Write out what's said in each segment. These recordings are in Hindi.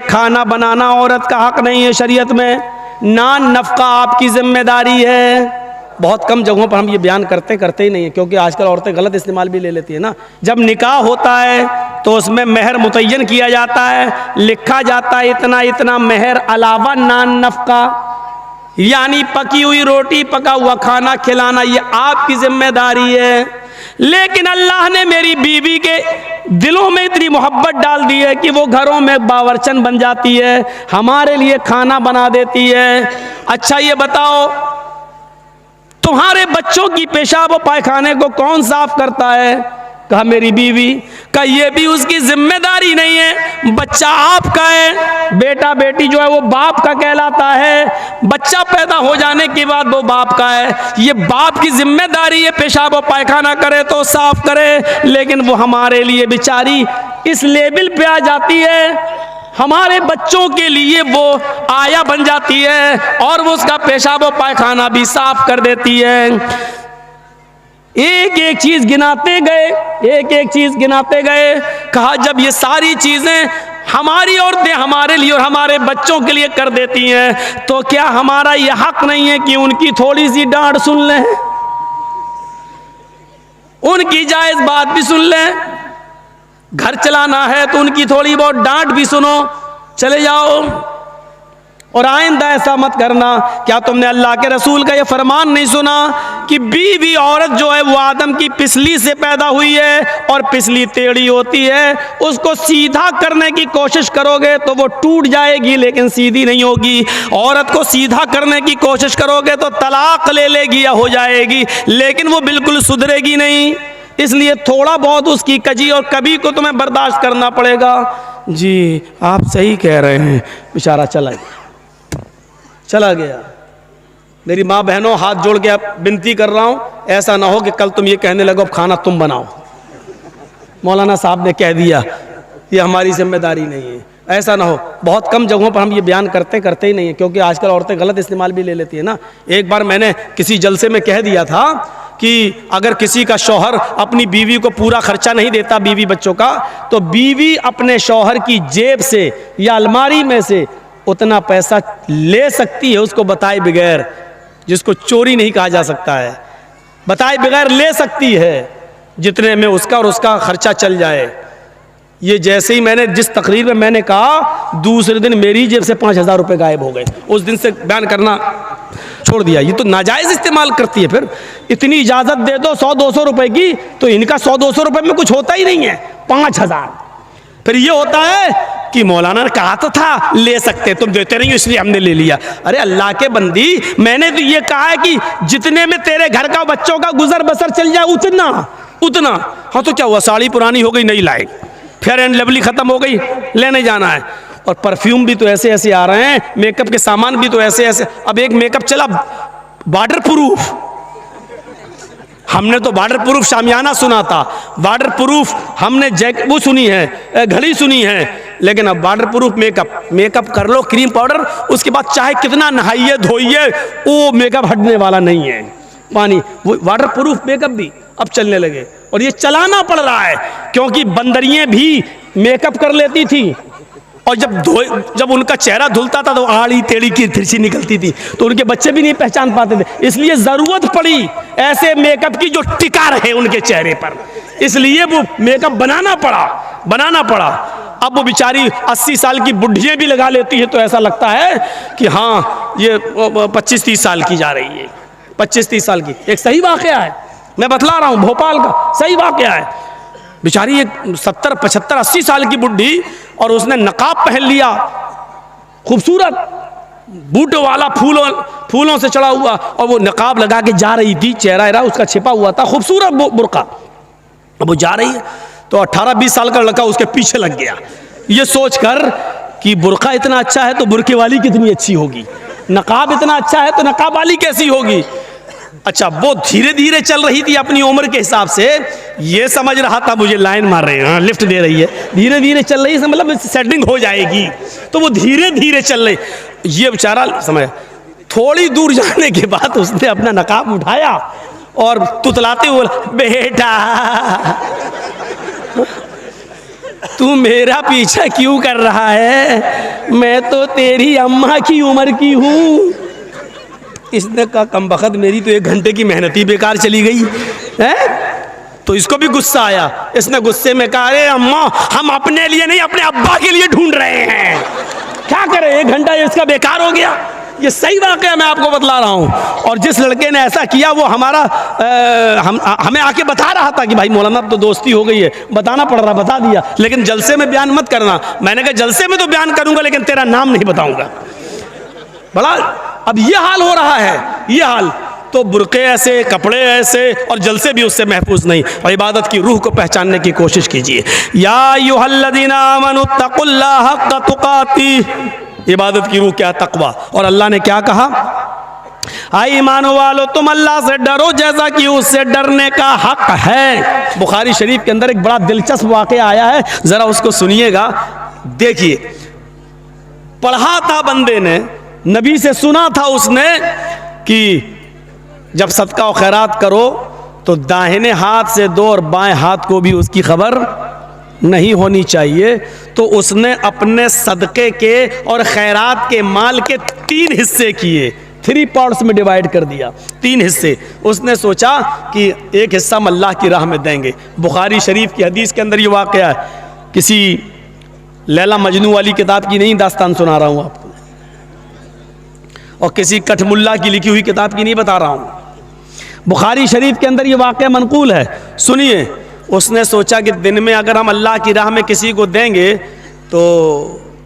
खाना बनाना औरत का हक नहीं है शरीयत में, नान नफका आपकी जिम्मेदारी है। बहुत कम जगहों पर हम ये बयान करते ही नहीं है, क्योंकि आजकल औरतें गलत इस्तेमाल भी ले लेती है ना। जब निकाह होता है तो उसमें मेहर मुतय्यन किया जाता है, लिखा जाता है इतना इतना मेहर अलावा नान नफका, यानी पकी हुई रोटी पका हुआ खाना खिलाना ये आपकी जिम्मेदारी है। लेकिन अल्लाह ने मेरी बीवी के दिलों में इतनी मोहब्बत डाल दी है कि वो घरों में बावर्चन बन जाती है, हमारे लिए खाना बना देती है। अच्छा ये बताओ, तुम्हारे बच्चों की पेशाब और पायखाने को कौन साफ करता है? कहा मेरी बीवी। कहा ये भी उसकी जिम्मेदारी नहीं है, बच्चा आपका है। बेटा बेटी जो है वो बाप का कहलाता है, बच्चा पैदा हो जाने के बाद वो बाप का है। ये बाप की जिम्मेदारी है पेशाब और पायखाना करे तो साफ करे, लेकिन वो हमारे लिए बेचारी इस लेवल पे आ जाती है, हमारे बच्चों के लिए वो आया बन जाती है और वो उसका पेशाब और पायखाना भी साफ कर देती है। एक एक चीज गिनाते गए, एक एक चीज गिनाते गए। कहा जब ये सारी चीजें हमारी औरतें हमारे लिए और हमारे बच्चों के लिए कर देती हैं, तो क्या हमारा ये हक नहीं है कि उनकी थोड़ी सी डांट सुन लें, उनकी जायज बात भी सुन लें? घर चलाना है तो उनकी थोड़ी बहुत डांट भी सुनो, चले जाओ। और आइंदा ऐसा मत करना। क्या तुमने अल्लाह के रसूल का ये फरमान नहीं सुना कि बीवी औरत जो है वो आदम की पिसली से पैदा हुई है और पिसली टेढ़ी होती है, उसको सीधा करने की कोशिश करोगे तो वो टूट जाएगी लेकिन सीधी नहीं होगी। औरत को सीधा करने की कोशिश करोगे तो तलाक ले लेगी या हो जाएगी, लेकिन वो बिल्कुल सुधरेगी नहीं। इसलिए थोड़ा बहुत उसकी कजी और कभी को तुम्हें बर्दाश्त करना पड़ेगा। जी आप सही कह रहे हैं। बेचारा चला गया। मेरी माँ बहनों, हाथ जोड़ के अब विनती कर रहा हूँ, ऐसा ना हो कि कल तुम ये कहने लगो अब खाना तुम बनाओ, मौलाना साहब ने कह दिया, ये हमारी जिम्मेदारी नहीं है। ऐसा ना हो। बहुत कम जगहों पर हम ये बयान करते ही नहीं है, क्योंकि आजकल औरतें गलत इस्तेमाल भी ले लेती है ना। एक बार मैंने किसी जलसे में कह दिया था कि अगर किसी का शौहर अपनी बीवी को पूरा खर्चा नहीं देता बीवी बच्चों का, तो बीवी अपने शौहर की जेब से या अलमारी में से उतना पैसा ले सकती है, उसको बताए बगैर, जिसको चोरी नहीं कहा जा सकता है, बताए बगैर ले सकती है, जितने में उसका और उसका खर्चा चल जाए। ये जैसे ही मैंने जिस तकरीर में मैंने कहा, दूसरे दिन मेरी जेब से 5,000 रुपये गायब हो गए। उस दिन से बयान करना छोड़ दिया। ये तो नाजायज़ इस्तेमाल करती है। फिर इतनी इजाज़त दे दो 100-200 रुपये की, तो इनका 100-200 रुपये में कुछ होता ही नहीं है, 5,000। फिर ये होता है कि मौलाना ने कहा तो था ले सकते, तुम देते नहीं हो इसलिए हमने ले लिया। अरे अल्लाह के बंदी, मैंने तो ये कहा है कि जितने में तेरे घर का बच्चों का गुजर बसर चल जाए उतना। हाँ तो क्या हुआ, साड़ी पुरानी हो गई नहीं लाए, फेयर एंड लवली खत्म हो गई, लेने जाना है। और परफ्यूम भी तो ऐसे ऐसे आ रहे हैं, मेकअप के सामान भी तो ऐसे ऐसे। अब एक मेकअप चला वाटर प्रूफ, हमने तो वाटर प्रूफ शामियाना सुना था, वाटर प्रूफ हमने वो सुनी है, घड़ी सुनी है, लेकिन अब वाटर प्रूफ मेकअप कर लो, क्रीम पाउडर, उसके बाद चाहे कितना नहाइए धोइए वो मेकअप हटने वाला नहीं है। पानी वो वाटर प्रूफ मेकअप भी अब चलने लगे, और ये चलाना पड़ रहा है, क्योंकि बंदरियां भी मेकअप कर लेती थी, और जब उनका चेहरा धुलता था तो आड़ी टेढ़ी की तिरछी निकलती थी, तो उनके बच्चे भी नहीं पहचान पाते थे। इसलिए जरूरत पड़ी ऐसे मेकअप की जो टिका रहे उनके चेहरे पर, इसलिए वो मेकअप बनाना पड़ा। अब वो बेचारी 80 साल की बुढ़ियाँ भी लगा लेती है, तो ऐसा लगता है कि हाँ ये 25-30 साल की जा रही है, 25-30 साल की। एक सही वाकया है, मैं बतला रहा हूँ, भोपाल का सही वाकया है। बेचारी एक 70, 75, 80 साल की बुढ़ी, और उसने नकाब पहन लिया, खूबसूरत बूटों वाला, फूलों से चढ़ा हुआ, और वो नकाब लगा के जा रही थी, चेहरा उसका छिपा हुआ था, खूबसूरत बुर्का। अब वो जा रही है तो 18-20 साल का लड़का उसके पीछे लग गया, ये सोचकर कि बुर्का इतना अच्छा है तो बुर्के वाली कितनी अच्छी होगी, नकाब इतना अच्छा है तो नकाब वाली कैसी होगी। अच्छा, वो धीरे धीरे चल रही थी अपनी उम्र के हिसाब से, ये समझ रहा था मुझे लाइन मार रहे हैं, लिफ्ट दे रही है, धीरे धीरे चल रही है, मतलब सेटिंग हो जाएगी, तो वो धीरे धीरे चल रही। ये बेचारा समझ, थोड़ी दूर जाने के बाद उसने अपना नकाब उठाया और तुतलाते हुए बोला, बेटा तू मेरा पीछा क्यों कर रहा है, मैं तो तेरी अम्मा की उम्र की हूँ। इसने कहा कमबख्त मेरी तो 1 घंटे की मेहनत ही बेकार चली गई है। तो इसको भी गुस्सा आया। इसने गुस्से में कहा अरे अम्मा हम अपने लिए नहीं अपने अब्बा के लिए ढूंढ रहे हैं, क्या करें 1 घंटा इसका बेकार हो गया। ये सही वाकया मैं आपको बतला रहा हूँ। और जिस लड़के ने ऐसा किया वो हमें आके बता रहा था कि भाई मौलाना अब तो दोस्ती हो गई है, बताना पड़ रहा, बता दिया, लेकिन जलसे में बयान मत करना। मैंने कहा जलसे में तो बयान करूंगा लेकिन तेरा नाम नहीं बताऊंगा। बड़ा अब ये हाल हो रहा है, ये हाल। तो बुरके ऐसे, कपड़े ऐसे, और जलसे भी उससे महफूज नहीं। और इबादत की रूह को पहचानने की कोशिश कीजिए। या अय्युहल्लज़ीना आमनू तक़ुल्लाह हक़्क़ तुक़ातिह। इबादत की रूह क्या? तक़वा। और अल्लाह ने क्या कहा? आई ईमानो वालो तुम अल्लाह से डरो जैसा कि उससे डरने का हक है। बुखारी शरीफ के अंदर एक बड़ा दिलचस्प वाक़या आया है, जरा उसको सुनिएगा। देखिए, पढ़ा था बंदे ने, नबी से सुना था उसने कि जब सदका और खैरात करो तो दाहिने हाथ से दो और बाएं हाथ को भी उसकी खबर नहीं होनी चाहिए। तो उसने अपने सदके के और खैरात के माल के 3 हिस्से किए, 3 पार्ट्स में डिवाइड कर दिया, 3 हिस्से। उसने सोचा कि एक हिस्सा हम अल्लाह की राह में देंगे। बुखारी शरीफ की हदीस के अंदर ये वाक़या है, किसी लैला मजनू वाली किताब की नहीं दास्तान सुना रहा हूँ आपको, और किसी कठमुल्ला की लिखी हुई किताब की नहीं बता रहा हूँ। बुखारी शरीफ के अंदर ये वाक़या मनकूल है, सुनिए। उसने सोचा कि दिन में अगर हम अल्लाह की राह में किसी को देंगे तो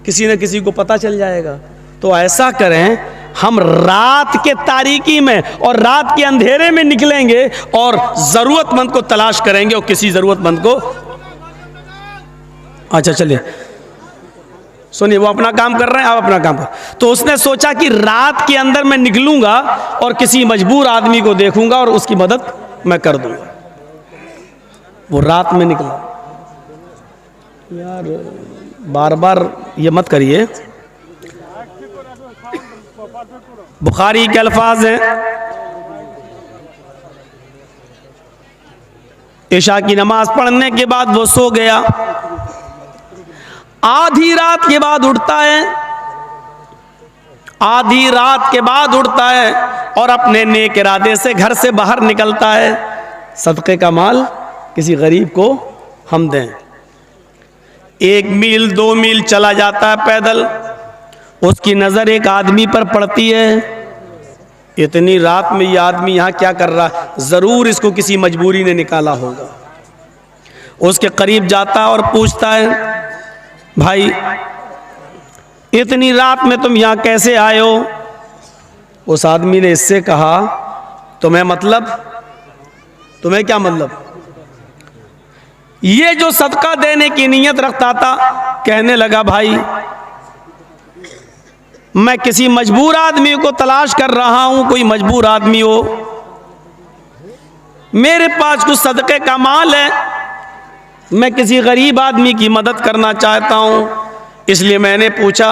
किसी न किसी को पता चल जाएगा, तो ऐसा करें हम रात के तारीकी में और रात के अंधेरे में निकलेंगे और ज़रूरतमंद को तलाश करेंगे, और किसी ज़रूरतमंद को, अच्छा चलिए सुनिए, वो अपना काम कर रहे हैं, आप अपना काम कर। तो उसने सोचा कि रात के अंदर मैं निकलूंगा और किसी मजबूर आदमी को देखूंगा और उसकी मदद मैं कर दूंगा। वो रात में निकला। यार बार बार ये मत करिए। बुखारी के अल्फाज हैं, इशा की नमाज पढ़ने के बाद वो सो गया। आधी रात के बाद उठता है, आधी रात के बाद उठता है और अपने नेक इरादे से घर से बाहर निकलता है, सदक़े का माल किसी गरीब को हम दें। 1 मील 2 मील चला जाता है पैदल, उसकी नज़र एक आदमी पर पड़ती है। इतनी रात में ये आदमी यहाँ क्या कर रहा है? ज़रूर इसको किसी मजबूरी ने निकाला होगा। उसके करीब जाता है और पूछता है भाई इतनी रात में तुम यहाँ कैसे आए हो? उस आदमी ने इससे कहा तुम्हें मतलब, तुम्हें क्या मतलब? ये जो सदका देने की नीयत रखता था, कहने लगा भाई मैं किसी मजबूर आदमी को तलाश कर रहा हूं, कोई मजबूर आदमी हो, मेरे पास कुछ सदके का माल है, मैं किसी गरीब आदमी की मदद करना चाहता हूं, इसलिए मैंने पूछा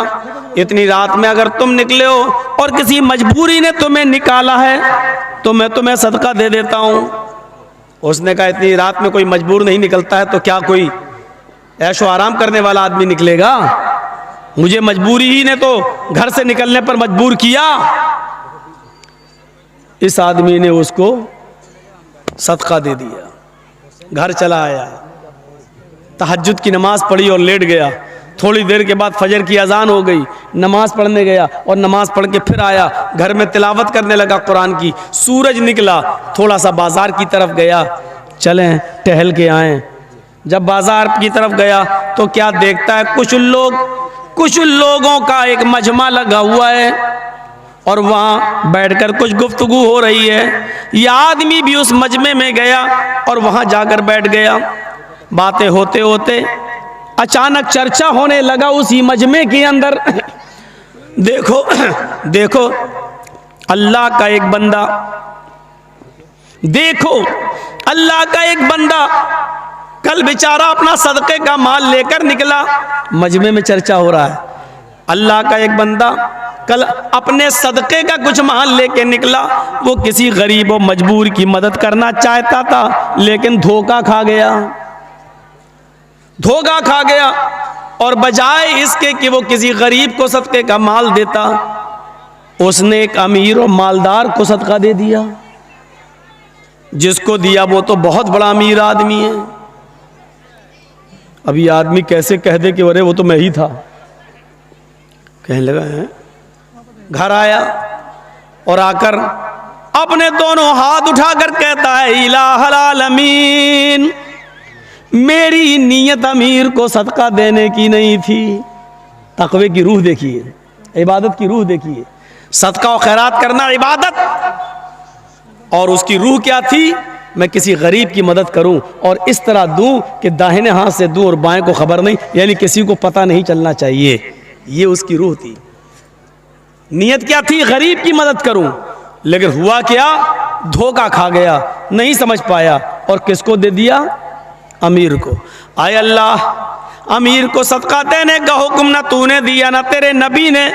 इतनी रात में अगर तुम निकले हो और किसी मजबूरी ने तुम्हें निकाला है तो मैं तुम्हें सदका दे देता हूं। उसने कहा इतनी रात में कोई मजबूर नहीं निकलता है, तो क्या कोई ऐशो आराम करने वाला आदमी निकलेगा? मुझे मजबूरी ही ने तो घर से निकलने पर मजबूर किया। इस आदमी ने उसको सदका दे दिया, घर चला आया, तहज्जुद की नमाज पढ़ी और लेट गया। थोड़ी देर के बाद फजर की अजान हो गई, नमाज पढ़ने गया और नमाज पढ़ के फिर आया, घर में तिलावत करने लगा कुरान की। सूरज निकला, थोड़ा सा बाजार की तरफ गया, चलें टहल के आएं। जब बाजार की तरफ गया तो क्या देखता है, कुछ लोगों का एक मजमा लगा हुआ है और वहाँ बैठकर कुछ गुफ्तगू हो रही है। यह आदमी भी उस मजमे में गया और वहाँ जाकर बैठ गया। बातें होते होते अचानक चर्चा होने लगा उसी मजमे के अंदर, देखो अल्लाह का एक बंदा, देखो अल्लाह का एक बंदा कल बेचारा अपना सदके का माल लेकर निकला। मजमे में चर्चा हो रहा है, अल्लाह का एक बंदा कल अपने सदके का कुछ माल लेके निकला, वो किसी गरीब और मजबूर की मदद करना चाहता था लेकिन धोखा खा गया। धोखा खा गया और बजाय इसके कि वो किसी गरीब को सदके का माल देता, उसने एक अमीर और मालदार को सदका दे दिया। जिसको दिया वो तो बहुत बड़ा अमीर आदमी है। अभी आदमी कैसे कह दे कि अरे वो तो मैं ही था, कहने लगा है। घर आया और आकर अपने दोनों हाथ उठाकर कहता है, इलाहल आलमीन, मेरी नीयत अमीर को सदका देने की नहीं थी। तकवे की रूह देखिए, इबादत की रूह देखिए। सदका और खैरात करना इबादत, और उसकी रूह क्या थी? मैं किसी गरीब की मदद करूं और इस तरह दूं कि दाहिने हाथ से दूं और बाएं को खबर नहीं, यानी किसी को पता नहीं चलना चाहिए। ये उसकी रूह थी। नियत क्या थी? गरीब की मदद करूं। लेकिन हुआ क्या? धोखा खा गया, नहीं समझ पाया और किसको दे दिया? अमीर को। आय अल्लाह, अमीर को सदका देने का हुक्म ना तूने दिया ना तेरे नबी ने।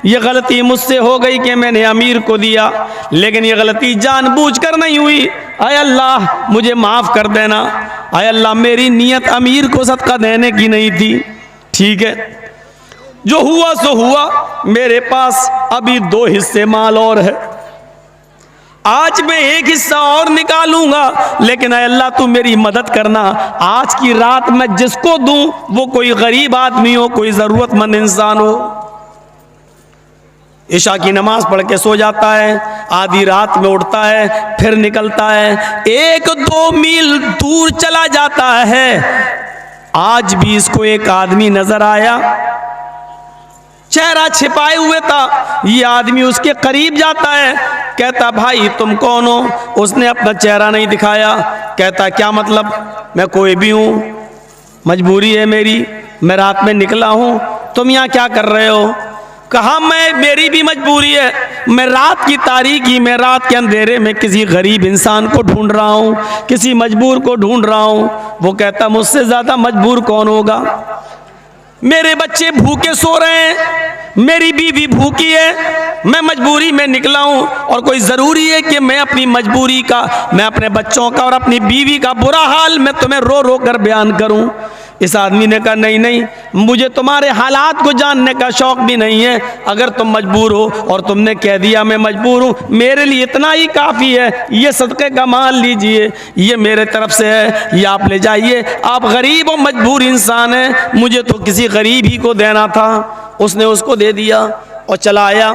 ये गलती मुझसे हो गई कि मैंने अमीर को दिया, लेकिन ये गलती जानबूझकर नहीं हुई। आय अल्लाह, मुझे माफ़ कर देना। आय अल्लाह, मेरी नीयत अमीर को सदका देने की नहीं थी। ठीक है, जो हुआ सो हुआ। मेरे पास अभी 2 हिस्से माल और है, आज मैं एक हिस्सा और निकालूंगा, लेकिन आय अल्लाह तू मेरी मदद करना। आज की रात मैं जिसको दूं वो कोई गरीब आदमी हो, कोई ज़रूरतमंद इंसान हो। इशा की नमाज पढ़ के सो जाता है, आधी रात में उठता है, फिर निकलता है, 1-2 मील दूर चला जाता है। आज भी इसको एक आदमी नजर आया, चेहरा छिपाए हुए था। ये आदमी उसके करीब जाता है, कहता भाई तुम कौन हो? उसने अपना चेहरा नहीं दिखाया। कहता क्या मतलब? मैं कोई भी हूँ, मजबूरी है मेरी, मैं रात में निकला हूँ, तुम यहाँ क्या कर रहे हो? कहा मेरी भी मजबूरी है, मैं रात की तारीकी में, रात के अंधेरे में किसी गरीब इंसान को ढूंढ रहा हूँ, किसी मजबूर को ढूंढ रहा हूँ। वो कहता मुझसे ज़्यादा मजबूर कौन होगा? मेरे बच्चे भूखे सो रहे हैं, मेरी बीवी भूखी है, मैं मजबूरी में निकला हूँ और कोई ज़रूरी है कि मैं अपनी मजबूरी का, मैं अपने बच्चों का और अपनी बीवी का बुरा हाल मैं तुम्हें रो रो कर बयान करूँ? इस आदमी ने कहा नहीं नहीं, मुझे तुम्हारे हालात को जानने का शौक़ भी नहीं है। अगर तुम मजबूर हो और तुमने कह दिया मैं मजबूर हूँ, मेरे लिए इतना ही काफ़ी है। ये सदक़े का माल लीजिए, ये मेरे तरफ से है, ये आप ले जाइए। आप गरीब और मजबूर इंसान हैं, मुझे तो किसी गरीब ही को देना था। उसने उसको दे दिया और चला आया।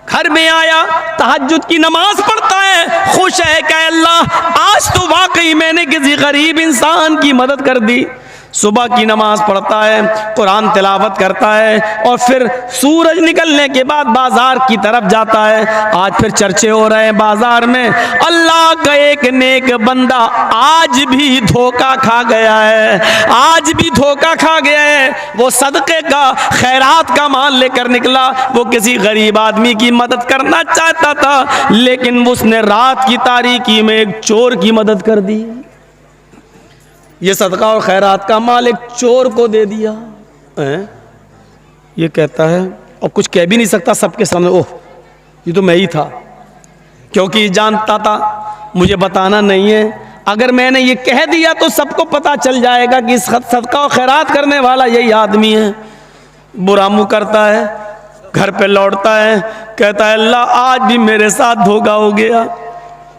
घर में आया, तहज्जुद की नमाज पढ़ता है, खुश है कि अल्लाह आज तो वाकई मैंने किसी गरीब इंसान की मदद कर दी। सुबह की नमाज पढ़ता है, कुरान तिलावत करता है और फिर सूरज निकलने के बाद बाजार की तरफ जाता है। आज फिर चर्चे हो रहे हैं बाजार में, अल्लाह का एक नेक बंदा आज भी धोखा खा गया है, आज भी धोखा खा गया है। वो सदक़े का, खैरात का माल लेकर निकला, वो किसी गरीब आदमी की मदद करना चाहता था, लेकिन उसने रात की तारीकी में एक चोर की मदद कर दी। ये सदका और खैरात का माल एक चोर को दे दिया। ये कहता है और कुछ कह भी नहीं सकता सबके सामने, ओह ये तो मैं ही था, क्योंकि जानता था मुझे बताना नहीं है। अगर मैंने ये कह दिया तो सबको पता चल जाएगा कि सदका और खैरात करने वाला यही आदमी है। बुरा मुँह करता है, घर पे लौटता है, कहता है अल्लाह आज भी मेरे साथ धोखा हो गया।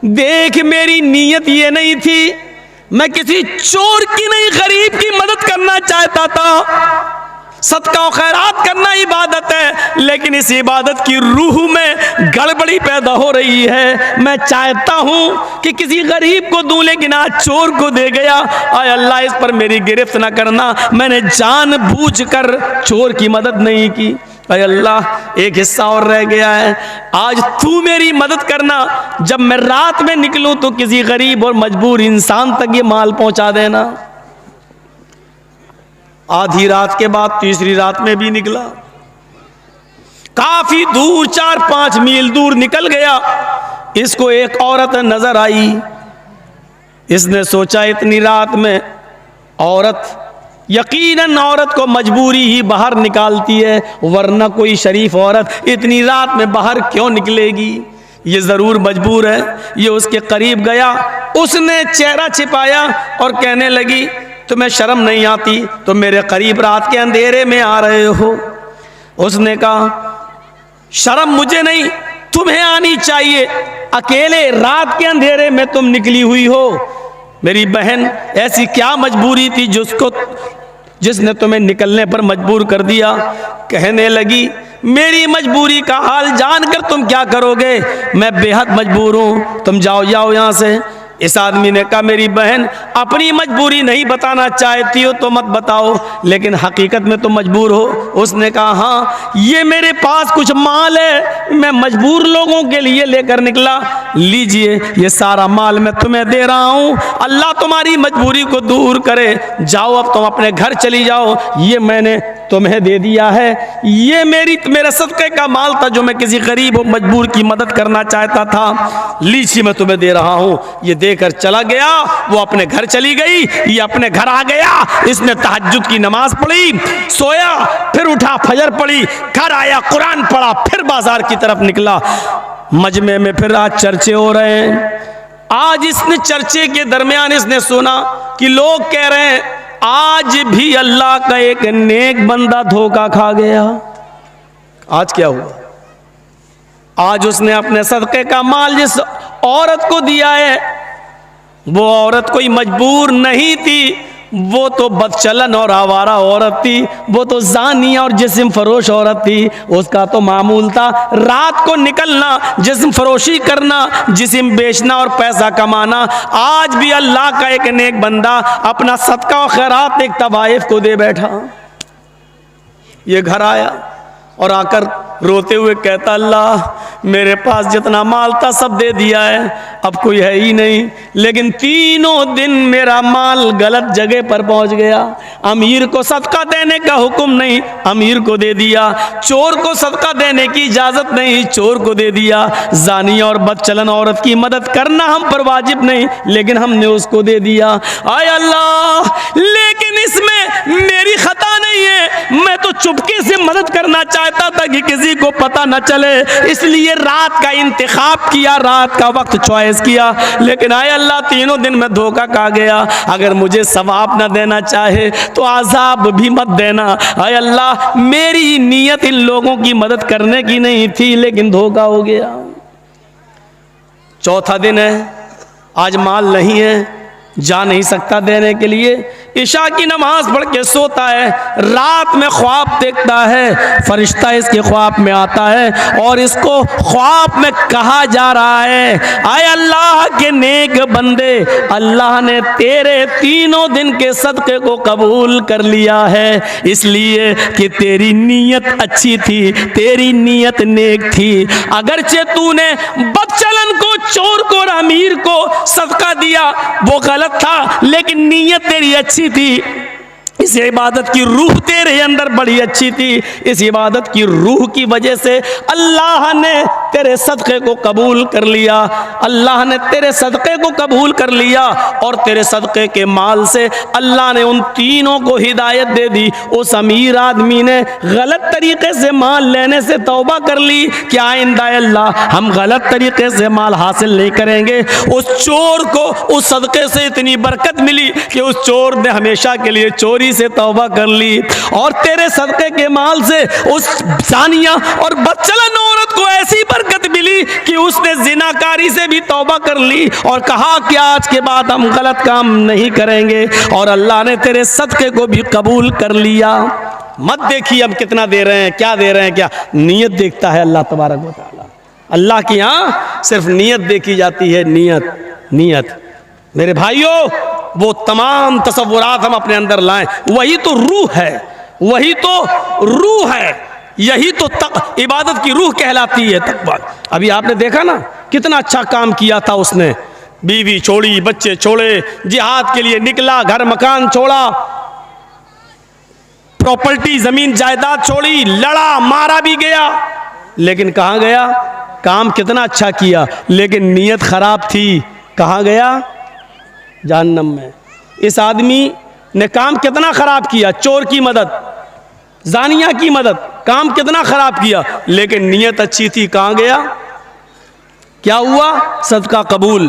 देख मेरी नीयत ये नहीं थी, मैं किसी चोर की नहीं गरीब की मदद करना चाहता था। सदका और खैरात करना इबादत है, लेकिन इस इबादत की रूह में गड़बड़ी पैदा हो रही है। मैं चाहता हूँ कि किसी गरीब को दूं, लेकिन आज चोर को दे गया। आय अल्लाह इस पर मेरी गिरफ्त ना करना, मैंने जानबूझकर चोर की मदद नहीं की। अरे अल्लाह एक हिस्सा और रह गया है, आज तू मेरी मदद करना। जब मैं रात में निकलूं तो किसी गरीब और मजबूर इंसान तक ये माल पहुंचा देना। आधी रात के बाद तीसरी रात में भी निकला, काफी दूर 4-5 मील दूर निकल गया। इसको एक औरत नजर आई। इसने सोचा इतनी रात में औरत, यकीनन औरत को मजबूरी ही बाहर निकालती है, वरना कोई शरीफ औरत इतनी रात में बाहर क्यों निकलेगी? ये ज़रूर मजबूर है। ये उसके करीब गया, उसने चेहरा छिपाया और कहने लगी तुम्हें शर्म नहीं आती? तुम मेरे करीब रात के अंधेरे में आ रहे हो। उसने कहा शर्म मुझे नहीं, तुम्हें आनी चाहिए, अकेले रात के अंधेरे में तुम निकली हुई हो। मेरी बहन, ऐसी क्या मजबूरी थी जिसने तुम्हें निकलने पर मजबूर कर दिया? कहने लगी मेरी मजबूरी का हाल जानकर तुम क्या करोगे? मैं बेहद मजबूर हूं, तुम जाओ यहाँ से। इस आदमी ने कहा मेरी बहन, अपनी मजबूरी नहीं बताना चाहती हो तो मत बताओ, लेकिन हकीकत में तुम मजबूर हो। उसने कहा हाँ, ये मेरे पास कुछ माल है, मैं मजबूर लोगों के लिए लेकर निकला। लीजिए ये सारा माल मैं तुम्हें दे रहा हूँ, अल्लाह तुम्हारी मजबूरी को दूर करे। जाओ अब तुम अपने घर चली जाओ, ये मैंने तुम्हें दे दिया है, ये मेरे सदक़े का माल था जो मैं किसी गरीब और मजबूर की मदद करना चाहता था। लीजिए मैं तुम्हें दे रहा हूँ। ये देकर चला गया, वो अपने घर चली गई, ये अपने घर आ गया। इसने तहज्जुद की नमाज पढ़ी, सोया, फिर उठा, फजर पढ़ी, घर आया, कुरान पढ़ा, फिर बाजार की तरफ निकला। मजमे में फिर आज चर्चे हो रहे हैं। आज इसने चर्चे के दरमियान इसने सुना कि लोग कह रहे हैं आज भी अल्लाह का एक नेक बंदा धोखा खा गया। आज क्या हुआ? आज उसने अपने सदक़े का माल जिस औरत को दिया है, वो औरत कोई मजबूर नहीं थी, वो तो बदचलन और आवारा औरत थी, वो तो ज़ानिया और जिस्म फरोश औरत थी। उसका तो मामूल था रात को निकलना, जिस्म फरोशी करना, जिस्म बेचना और पैसा कमाना। आज भी अल्लाह का एक नेक बंदा अपना सदका और खैरात एक तवाइफ को दे बैठा। ये घर आया और आकर रोते हुए कहता अल्लाह मेरे पास जितना माल था सब दे दिया है, अब कोई है ही नहीं। लेकिन तीनों दिन मेरा माल गलत जगह पर पहुंच गया। अमीर को सदका देने का हुक्म नहीं, अमीर को दे दिया। चोर को सदका देने की इजाज़त नहीं, चोर को दे दिया। ज़ानी और बदचलन औरत की मदद करना हम पर वाजिब नहीं, लेकिन हमने उसको दे दिया। आय अल्लाह, लेकिन इसमें मेरी खता नहीं है, मैं तो चुपके से मदद करना चाहता था कि किसी को पता न चले, इसलिए रात का इंतखाब किया, रात का वक्त चॉइस किया। लेकिन आय अल्लाह, तीनों दिन में धोखा खा गया। अगर मुझे सवाब न देना चाहे तो आज़ाब भी मत देना। आय अल्लाह, मेरी नीयत इन लोगों की मदद करने की नहीं थी, लेकिन धोखा हो गया। चौथा दिन है, आज माल नहीं है, जा नहीं सकता देने के लिए। इशा की नमाज पढ़ के सोता है, रात में ख्वाब देखता है, फरिश्ता इसके ख्वाब में आता है और इसको ख्वाब में कहा जा रहा है आए अल्लाह के नेक बंदे, अल्लाह ने तेरे तीनों दिन के सदक़े को कबूल कर लिया है, इसलिए कि तेरी नीयत अच्छी थी, तेरी नीयत नेक थी। अगरचे तूने बदचलन को, चोर को और अमीर को सदका दिया, वो गलत था, लेकिन नीयत तेरी अच्छी थी। इस इबादत की रूह तेरे अंदर बड़ी अच्छी थी। इस इबादत की रूह की वजह से अल्लाह ने तेरे सदक़े को कबूल कर लिया, अल्लाह ने तेरे सदक़े को कबूल कर लिया और तेरे सदक़े के माल से अल्लाह ने उन तीनों को हिदायत दे दी। उस अमीर आदमी ने गलत तरीके से माल लेने से तौबा कर ली कि आइंदा अल्लाह हम गलत तरीके से माल हासिल नहीं करेंगे। उस चोर को उस सदक़े से इतनी बरकत मिली कि उस चोर ने हमेशा के लिए चोरी से तौबा कर ली और तेरे सदक़े के माल से उस ज़ानिया और बदचलन औरत को ऐसी बरकत मिली कि उसने ज़िनाकारी से भी तौबा कर ली और कहा कि आज के बाद हम गलत काम नहीं करेंगे, और अल्लाह ने तेरे सदक़े को भी कबूल कर लिया। मत देखिए हम कितना दे रहे हैं, क्या दे रहे हैं, क्या नीयत देखता है अल्लाह तबारक व तआला। अल्लाह की यहाँ सिर्फ नीयत देखी जाती है, नीयत। मेरे भाइयों, वो तमाम तसव्वुरात हम अपने अंदर लाएं, वही तो रूह है, वही तो रूह है, यही तो इबादत की रूह कहलाती है तकवा। अभी आपने देखा ना कितना अच्छा काम किया था उसने, बीवी छोड़ी, बच्चे छोड़े, जिहाद के लिए निकला, घर मकान छोड़ा, प्रॉपर्टी जमीन जायदाद छोड़ी, लड़ा, मारा भी गया, लेकिन कहाँ गया? काम कितना अच्छा किया, लेकिन नीयत खराब थी, कहाँ गया? जहन्नम में। इस आदमी ने काम कितना खराब किया, चोर की मदद, ज़ानिया की मदद, काम कितना खराब किया, लेकिन नीयत अच्छी थी, कहाँ गया? क्या हुआ? सदका कबूल।